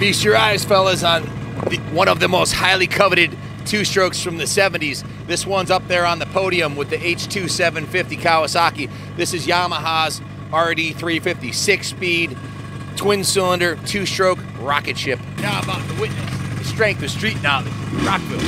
Feast your eyes, fellas, on one of the most highly coveted two-strokes from the 70s. This one's up there on the podium with the H2750 Kawasaki. This is Yamaha's RD350, 6-speed, twin-cylinder, two-stroke rocket ship. Now I'm about to witness the strength of street knowledge. Rockville.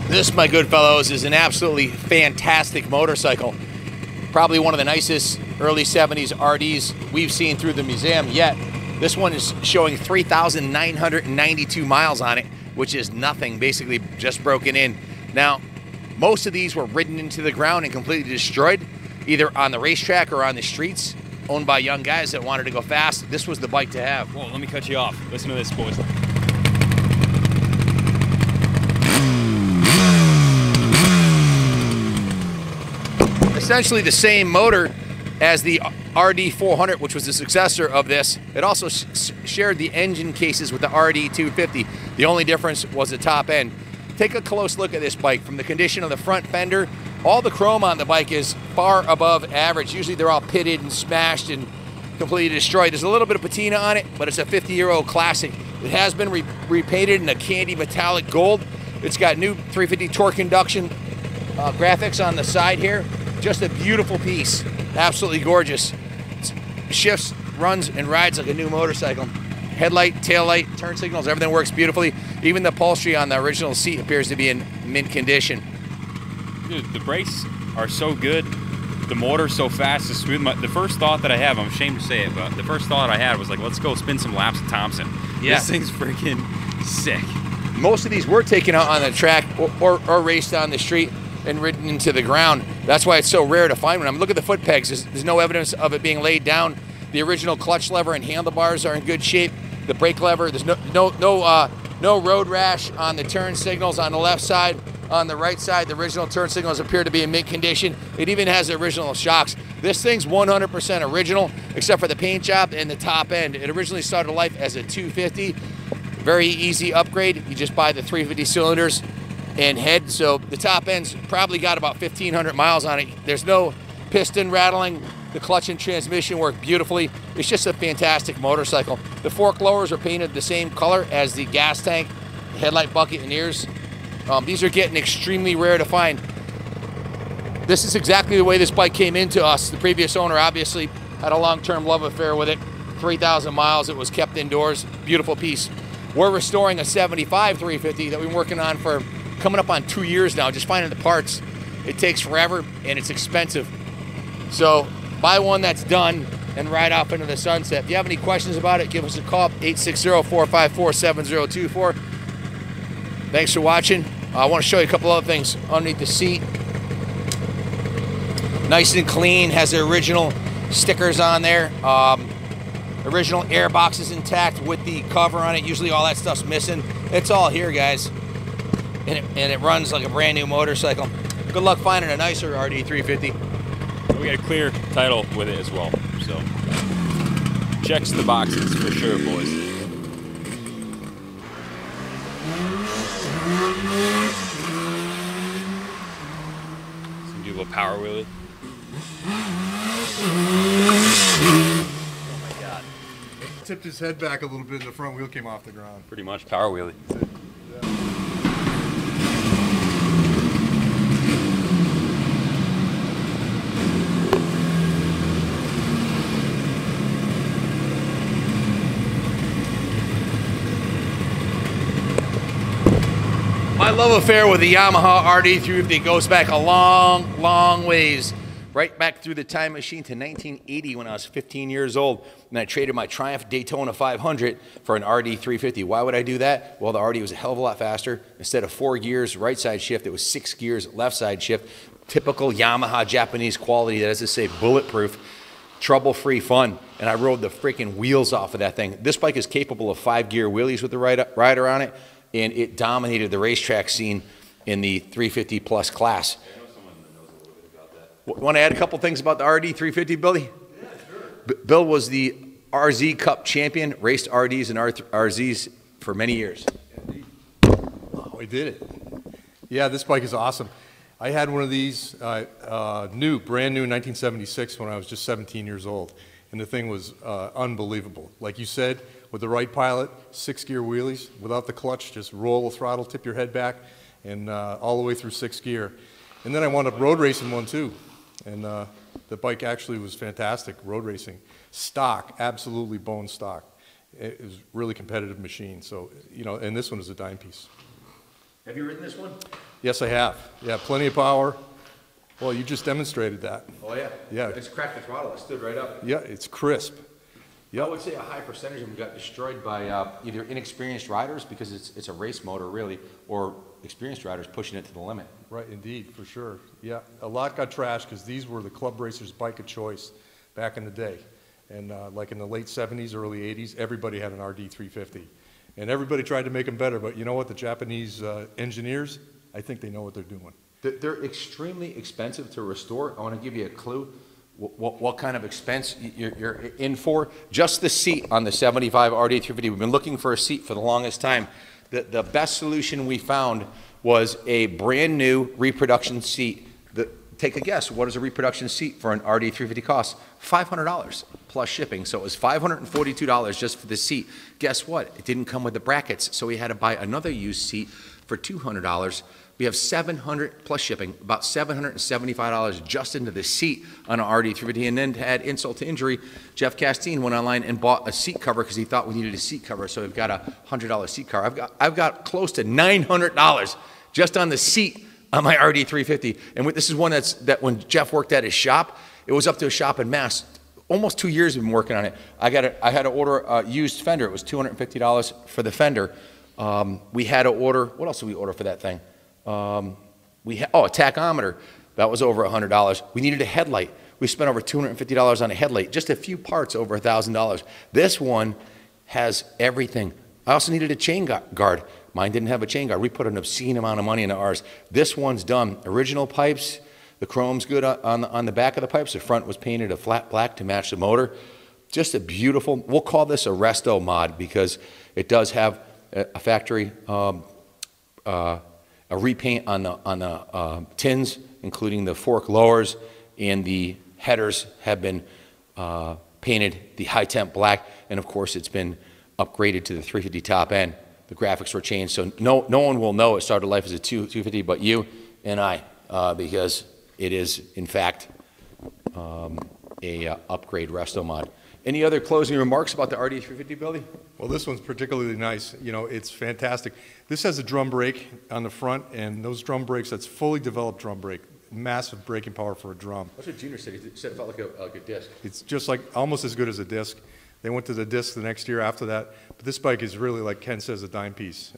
This, my good fellows, is an absolutely fantastic motorcycle. Probably one of the nicest early 70s RDs we've seen through the museum yet. This one is showing 3,992 miles on it, which is nothing, basically just broken in. Now, most of these were ridden into the ground and completely destroyed, either on the racetrack or on the streets, owned by young guys that wanted to go fast. This was the bike to have. Whoa, let me cut you off. Listen to this, boys. Essentially the same motor as the RD400, which was the successor of this. It also shared the engine cases with the RD250. The only difference was the top end. Take a close look at this bike. From the condition of the front fender, all the chrome on the bike is far above average. Usually they're all pitted and smashed and completely destroyed. There's a little bit of patina on it, but it's a 50-year-old classic. It has been repainted in a candy metallic gold. It's got new 350 torque induction graphics on the side here. Just a beautiful piece, absolutely gorgeous. It shifts, runs, and rides like a new motorcycle. Headlight, tail light, turn signals, everything works beautifully. Even the upholstery on the original seat appears to be in mint condition. Dude, the brakes are so good. The motor's so fast and smooth. The first thought that I have, I'm ashamed to say it, but the first thought I had was like, let's go spin some laps at Thompson. Yeah. This thing's freaking sick. Most of these were taken out on the track or raced on the street and ridden into the ground. That's why it's so rare to find one. I mean, look at the foot pegs. There's no evidence of it being laid down. The original clutch lever and handlebars are in good shape. The brake lever, there's no road rash on the turn signals on the left side. On the right side, the original turn signals appear to be in mint condition. It even has the original shocks. This thing's 100% original, except for the paint job and the top end. It originally started life as a 250. Very easy upgrade. You just buy the 350 cylinders and head. So the top end's probably got about 1,500 miles on it. There's no piston rattling. The clutch and transmission work beautifully. It's just a fantastic motorcycle. The fork lowers are painted the same color as the gas tank, the headlight bucket, and ears. These are getting extremely rare to find. This is exactly the way this bike came into us. The previous owner obviously had a long-term love affair with it. 3,000 miles, it was kept indoors. Beautiful piece. We're restoring a 75 350 that we've been working on for coming up on 2 years now, just finding the parts. It takes forever and it's expensive. So buy one that's done and ride off into the sunset. If you have any questions about it, give us a call, 860-454-7024. Thanks for watching. I want to show you a couple other things underneath the seat. Nice and clean, has the original stickers on there. Original air box is intact with the cover on it. Usually all that stuff's missing. It's all here, guys. And it runs like a brand new motorcycle. Good luck finding a nicer RD350. We got a clear title with it as well. So checks the boxes for sure, boys. Some do a little power wheelie. Oh my God. Tipped his head back a little bit and the front wheel came off the ground. Pretty much power wheelie. My love affair with the Yamaha RD350 goes back a long, long ways. Right back through the time machine to 1980 when I was 15 years old. And I traded my Triumph Daytona 500 for an RD350. Why would I do that? Well, the RD was a hell of a lot faster. Instead of 4 gears right side shift, it was 6 gears left side shift. Typical Yamaha Japanese quality, that is to say bulletproof, trouble-free fun. And I rode the freaking wheels off of that thing. This bike is capable of 5-gear wheelies with the rider on it. And it dominated the racetrack scene in the 350 plus class. Want to add a couple things about the RD350, Billy? Yeah, sure. Bill was the RZ Cup champion, raced RDs and RZs for many years. Oh, we did it. Yeah, this bike is awesome. I had one of these brand new in 1976 when I was just 17 years old. And the thing was unbelievable. Like you said, with the right pilot, 6-gear wheelies, without the clutch, just roll the throttle, tip your head back, and all the way through 6th gear. And then I wound up road racing one too. And the bike actually was fantastic, road racing. Stock, absolutely bone stock. It was a really competitive machine. So, you know, and this one is a dime piece. Have you ridden this one? Yes, I have. Yeah, plenty of power. Well, you just demonstrated that. Oh, yeah. Yeah. I just cracked the throttle. It stood right up. Yeah, it's crisp. Yep. I would say a high percentage of them got destroyed by either inexperienced riders, because it's a race motor really, or experienced riders pushing it to the limit. Right, indeed, for sure. Yeah, a lot got trashed because these were the club racers' bike of choice back in the day. And like in the late 70s, early 80s, everybody had an RD350. And everybody tried to make them better, but you know what? The Japanese engineers, I think they know what they're doing. They're extremely expensive to restore. I want to give you a clue what kind of expense you're in for. Just the seat on the 75 RD350. We've been looking for a seat for the longest time. The best solution we found was a brand new reproduction seat. Take a guess, what does a reproduction seat for an RD350 cost? $500 plus shipping. So it was $542 just for the seat. Guess what? It didn't come with the brackets, so we had to buy another used seat for $200. We have $700 plus shipping, about $775 just into the seat on an RD350. And then to add insult to injury, Jeff Castine went online and bought a seat cover because he thought we needed a seat cover. So we've got a $100 seat cover. I've got close to $900 just on the seat on my RD350. And this is one that when Jeff worked at his shop, it was up to a shop in Mass. Almost 2 years we've been working on it. I had to order a used fender. It was $250 for the fender. We had to order, what else did we order for that thing? A tachometer. That was over $100. We needed a headlight. We spent over $250 on a headlight. Just a few parts over $1,000. This one has everything. I also needed a chain guard. Mine didn't have a chain guard. We put an obscene amount of money into ours. This one's done. Original pipes. The chrome's good on the back of the pipes. The front was painted a flat black to match the motor. Just a beautiful, we'll call this a resto mod because it does have a factory a repaint on the tins, including the fork lowers, and the headers have been painted the high temp black, and of course it's been upgraded to the 350 top end. The graphics were changed, so no one will know it started life as a 250, but you and I, because it is in fact a upgrade resto mod. Any other closing remarks about the RD350, Billy? Well, this one's particularly nice. You know, it's fantastic. This has a drum brake on the front, and those drum brakes, that's fully developed drum brake. Massive braking power for a drum. That's what Junior said. He said it felt like a disc. It's just like almost as good as a disc. They went to the disc the next year after that. But this bike is really, like Ken says, a dime piece.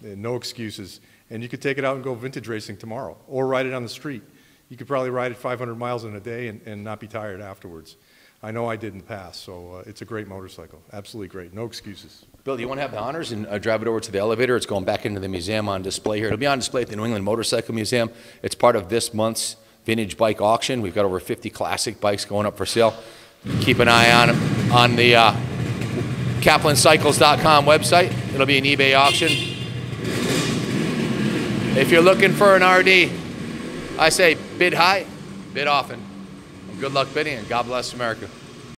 No excuses. And you could take it out and go vintage racing tomorrow, or ride it on the street. You could probably ride it 500 miles in a day and not be tired afterwards. I know I did in the past, so it's a great motorcycle. Absolutely great. No excuses. Bill, do you want to have the honors and drive it over to the elevator? It's going back into the museum on display here. It'll be on display at the New England Motorcycle Museum. It's part of this month's vintage bike auction. We've got over 50 classic bikes going up for sale. Keep an eye on the KaplanCycles.com website. It'll be an eBay auction. If you're looking for an RD, I say bid high, bid often. Good luck bidding, and God bless America.